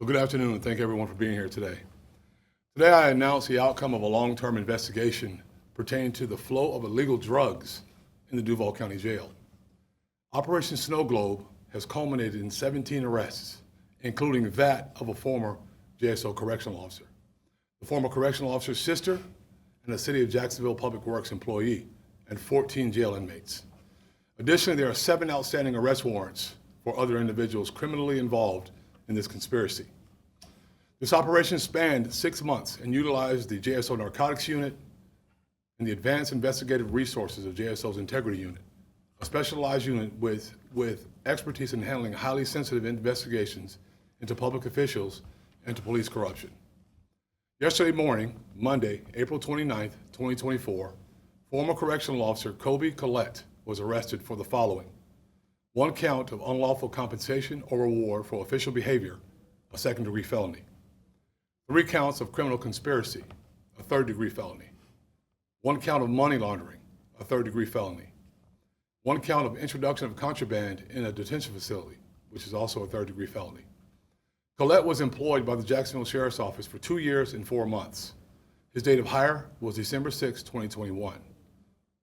So good afternoon, and thank everyone for being here today. Today I announce the outcome of a long-term investigation pertaining to the flow of illegal drugs in the Duval County Jail. Operation Snow Globe has culminated in 17 arrests, including that of a former JSO Correctional Officer, the former Correctional Officer's sister, and a City of Jacksonville Public Works employee, and 14 jail inmates. Additionally, there are 7 outstanding arrest warrants for other individuals criminally involved in this conspiracy. This operation spanned 6 months and utilized the JSO Narcotics Unit and the Advanced Investigative Resources of JSO's Integrity Unit, a specialized unit with expertise in handling highly sensitive investigations into public officials and to police corruption. Yesterday morning, Monday, April 29, 2024, former Correctional Officer Collett was arrested for the following: 1 count of unlawful compensation or reward for official behavior, a second-degree felony; 3 counts of criminal conspiracy, a third-degree felony; 1 count of money laundering, a third-degree felony; 1 count of introduction of contraband in a detention facility, which is also a third-degree felony. Collett was employed by the Jacksonville Sheriff's Office for 2 years and 4 months. His date of hire was December 6, 2021.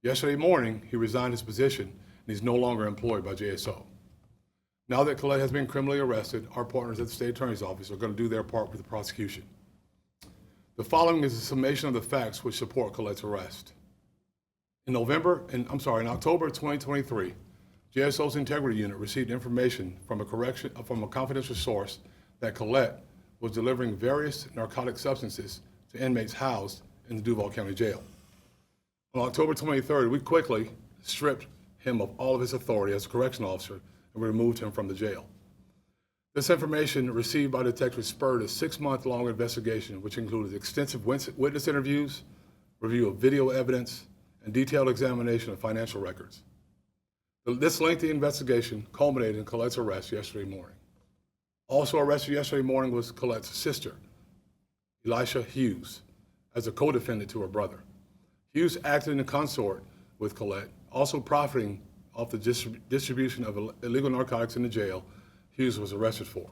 Yesterday morning, he resigned his position and he's no longer employed by JSO. Now that Collett has been criminally arrested, our partners at the State Attorney's Office are going to do their part with the prosecution. The following is a summation of the facts which support Collett's arrest. In October 2023, JSO's Integrity Unit received information from a confidential source that Collett was delivering various narcotic substances to inmates housed in the Duval County Jail. On October 23rd, we quickly stripped him of all of his authority as a correctional officer and removed him from the jail. This information received by detectives spurred a 6-month-long investigation, which included extensive witness interviews, review of video evidence, and detailed examination of financial records. This lengthy investigation culminated in Collett's arrest yesterday morning. Also arrested yesterday morning was Collett's sister, Elisha Hughes, as a co-defendant to her brother. Hughes acted in consort with Collett, also profiting off the distribution of illegal narcotics in the jail Hughes was arrested for.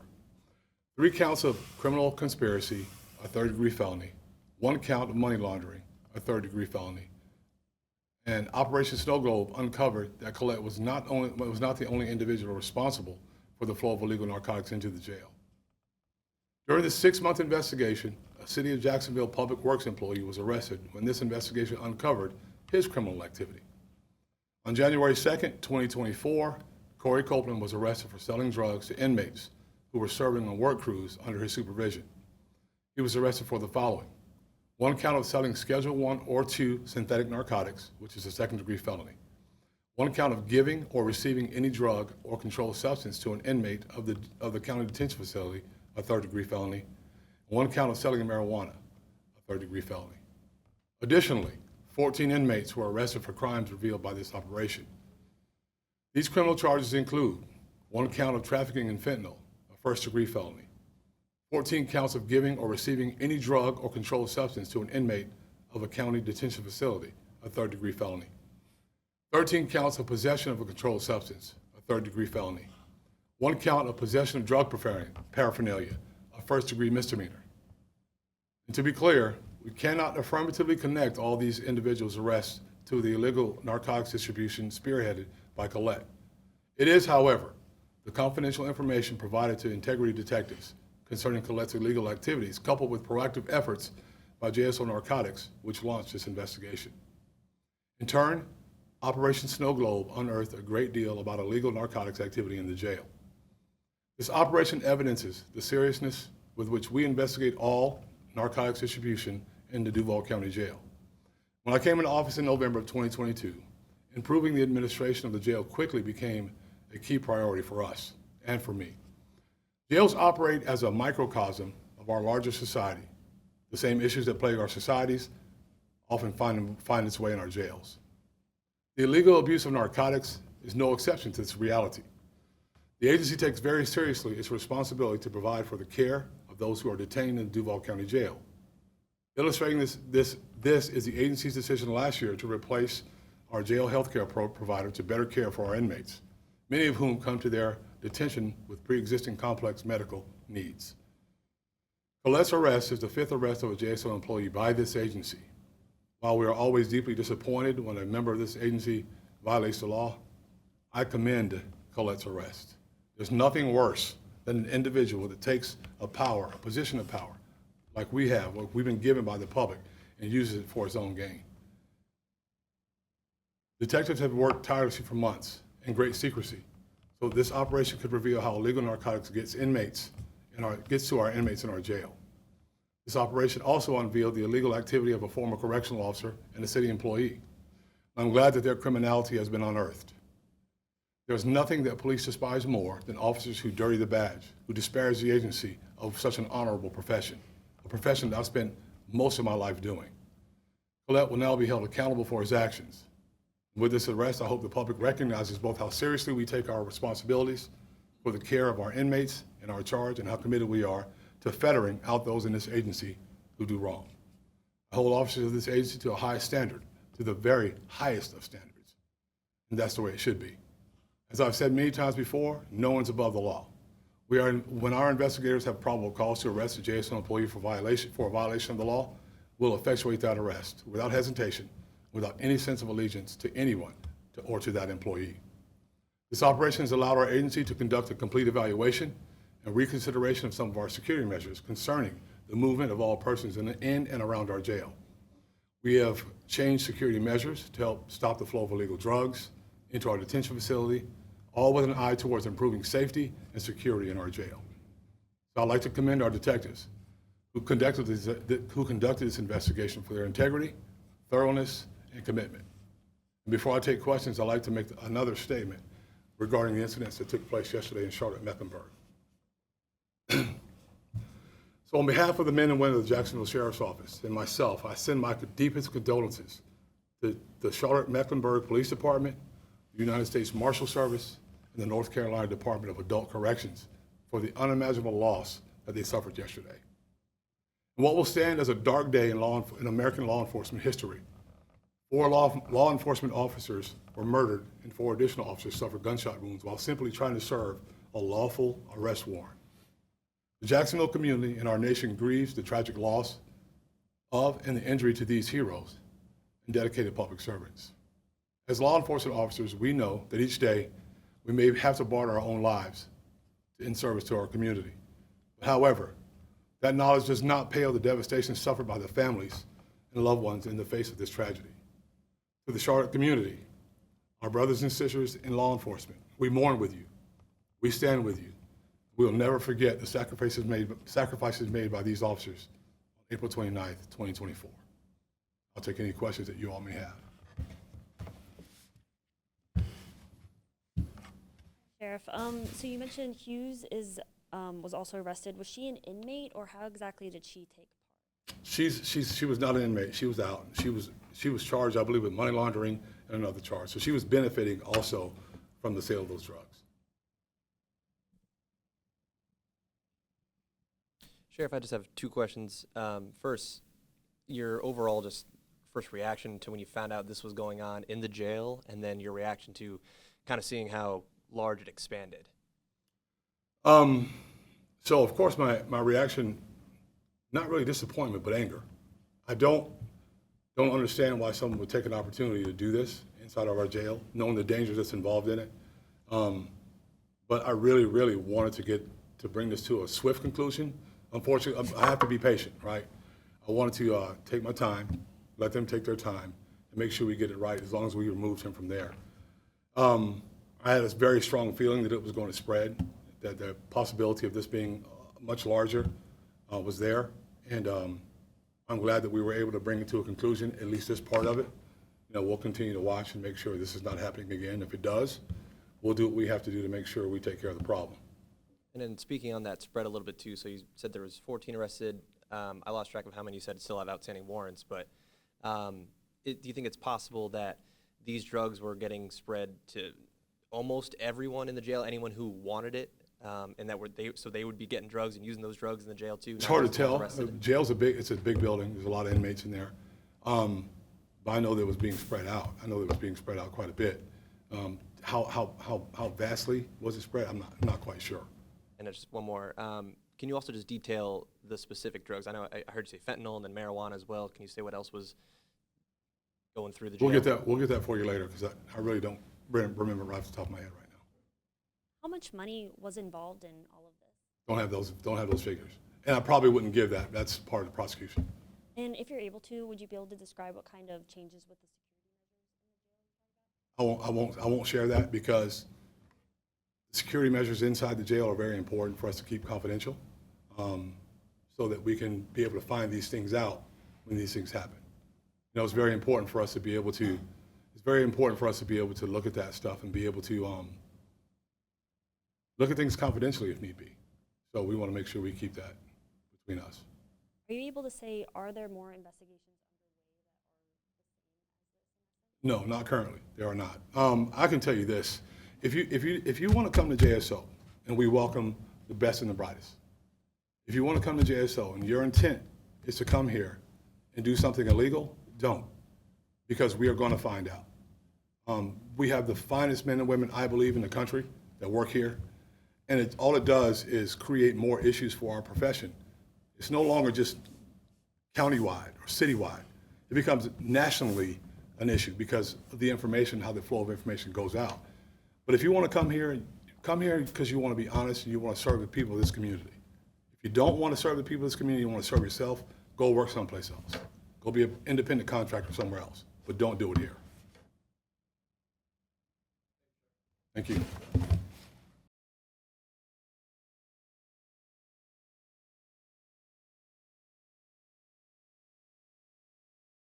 3 counts of criminal conspiracy, a third-degree felony; 1 count of money laundering, a third-degree felony. And Operation Snow Globe uncovered that Collett was not the only individual responsible for the flow of illegal narcotics into the jail. During the 6-month investigation, a City of Jacksonville Public Works employee was arrested when this investigation uncovered his criminal activity. On January 2nd, 2024, Corey Copeland was arrested for selling drugs to inmates who were serving on work crews under his supervision. He was arrested for the following: 1 count of selling Schedule 1 or 2 synthetic narcotics, which is a second-degree felony; 1 count of giving or receiving any drug or controlled substance to an inmate of the county detention facility, a third-degree felony; 1 count of selling marijuana, a third-degree felony. Additionally, 14 inmates were arrested for crimes revealed by this operation. These criminal charges include 1 count of trafficking in fentanyl, a first-degree felony; 14 counts of giving or receiving any drug or controlled substance to an inmate of a county detention facility, a third-degree felony; 13 counts of possession of a controlled substance, a third-degree felony; 1 count of possession of drug paraphernalia, a first-degree misdemeanor. And to be clear, we cannot affirmatively connect all these individuals' arrests to the illegal narcotics distribution spearheaded by Collett. It is, however, the confidential information provided to integrity detectives concerning Collett's illegal activities, coupled with proactive efforts by JSO Narcotics, which launched this investigation. In turn, Operation Snow Globe unearthed a great deal about illegal narcotics activity in the jail. This operation evidences the seriousness with which we investigate all narcotics distribution in the Duval County Jail. When I came into office in November of 2022, improving the administration of the jail quickly became a key priority for us and for me. Jails operate as a microcosm of our larger society. The same issues that plague our societies often find its way in our jails. The illegal abuse of narcotics is no exception to this reality. The agency takes very seriously its responsibility to provide for the care of those who are detained in the Duval County Jail. Illustrating this is the agency's decision last year to replace our jail healthcare provider to better care for our inmates, many of whom come to their detention with pre-existing complex medical needs. Collett's arrest is the 5th arrest of a JSO employee by this agency. While we are always deeply disappointed when a member of this agency violates the law, I commend Collett's arrest. There's nothing worse than an individual that takes a position of power, like we have, what we've been given by the public, and uses it for its own gain. Detectives have worked tirelessly for months in great secrecy, so this operation could reveal how illegal narcotics gets to our inmates in our jail. This operation also unveiled the illegal activity of a former correctional officer and a city employee. I'm glad that their criminality has been unearthed. There's nothing that police despise more than officers who dirty the badge, who disparage the agency of such an honorable profession, a profession that I've spent most of my life doing. Collett will now be held accountable for his actions. With this arrest, I hope the public recognizes both how seriously we take our responsibilities for the care of our inmates in our charge and how committed we are to fettering out those in this agency who do wrong. I hold officers of this agency to a high standard, to the very highest of standards, and that's the way it should be. As I've said many times before, no one's above the law. When our investigators have probable cause to arrest a JSO employee for a violation of the law, we'll effectuate that arrest without hesitation, without any sense of allegiance to anyone or to that employee. This operation has allowed our agency to conduct a complete evaluation and reconsideration of some of our security measures concerning the movement of all persons in and around our jail. We have changed security measures to help stop the flow of illegal drugs into our detention facility, all with an eye towards improving safety and security in our jail. So I'd like to commend our detectives who conducted this investigation for their integrity, thoroughness, and commitment. And before I take questions, I'd like to make another statement regarding the incidents that took place yesterday in Charlotte, Mecklenburg. So on behalf of the men and women of the Jacksonville Sheriff's Office and myself, I send my deepest condolences to the Charlotte Mecklenburg Police Department, the United States Marshal Service, and the North Carolina Department of Adult Corrections for the unimaginable loss that they suffered yesterday. And what will stand as a dark day in American law enforcement history, 4 law enforcement officers were murdered and 4 additional officers suffered gunshot wounds while simply trying to serve a lawful arrest warrant. The Jacksonville community and our nation grieves the tragic loss of and the injury to these heroes and dedicated public servants. As law enforcement officers, we know that each day we may have to barter our own lives in service to our community. However, that knowledge does not pale the devastation suffered by the families and loved ones in the face of this tragedy. To the Charlotte community, our brothers and sisters in law enforcement, we mourn with you. We stand with you. We will never forget the sacrifices made by these officers on April 29th, 2024. I'll take any questions that you all may have. Sheriff, so you mentioned Hughes was also arrested. Was she an inmate, or how exactly did she take part? She was not an inmate. She was out. She was charged, I believe, with money laundering and another charge. So she was benefiting also from the sale of those drugs. Sheriff, I just have 2 questions. First, your overall just first reaction to when you found out this was going on in the jail, and then your reaction to kind of seeing how large it expanded. So of course my reaction, not really disappointment, but anger. I don't understand why someone would take an opportunity to do this inside of our jail, knowing the dangers that's involved in it. But I really, really wanted to bring this to a swift conclusion. Unfortunately, I have to be patient, right? I wanted to take my time, let them take their time, and make sure we get it right as long as we removed him from there. I had a very strong feeling that it was going to spread, that the possibility of this being much larger was there, and I'm glad that we were able to bring it to a conclusion, at least this part of it. We'll continue to watch and make sure this is not happening again. If it does, we'll do what we have to do to make sure we take care of the problem. And then speaking on that spread a little bit too, so you said there was 14 arrested. I lost track of how many you said still have outstanding warrants, but do you think it's possible that these drugs were getting spread to almost everyone in the jail, anyone who wanted it, and that they would be getting drugs and using those drugs in the jail too? It's hard to tell. Jail's it's a big building. There's a lot of inmates in there. But I know that it was being spread out. I know that it was being spread out quite a bit. How vastly was it spread? I'm not quite sure. And just one more. Can you also just detail the specific drugs? I know I heard you say fentanyl and then marijuana as well. Can you say what else was going through the jail? We'll get that for you later, because I really don't remember right off the top of my head right now. How much money was involved in all of this? Don't have those figures. And I probably wouldn't give that. That's part of the prosecution. And if you're able to, would you be able to describe what kind of changes with the I won't share that, because the security measures inside the jail are very important for us to keep confidential, so that we can be able to find these things out when these things happen. You know, it's very important for us to be able to look at that stuff and be able to look at things confidentially if need be. So we want to make sure we keep that between us. Are you able to say, are there more investigations No, not currently. There are not. I can tell you this: if you want to come to JSO, and we welcome the best and the brightest. If you want to come to JSO and your intent is to come here and do something illegal, don't, because we are going to find out. We have the finest men and women, I believe, in the country that work here, and all it does is create more issues for our profession. It's no longer just countywide or citywide. It becomes nationally an issue because of the information, how the flow of information goes out. But if you want to come here because you want to be honest and you want to serve the people of this community. If you don't want to serve the people of this community, you want to serve yourself, go work someplace else. Go be an independent contractor somewhere else, but don't do it here. Thank you.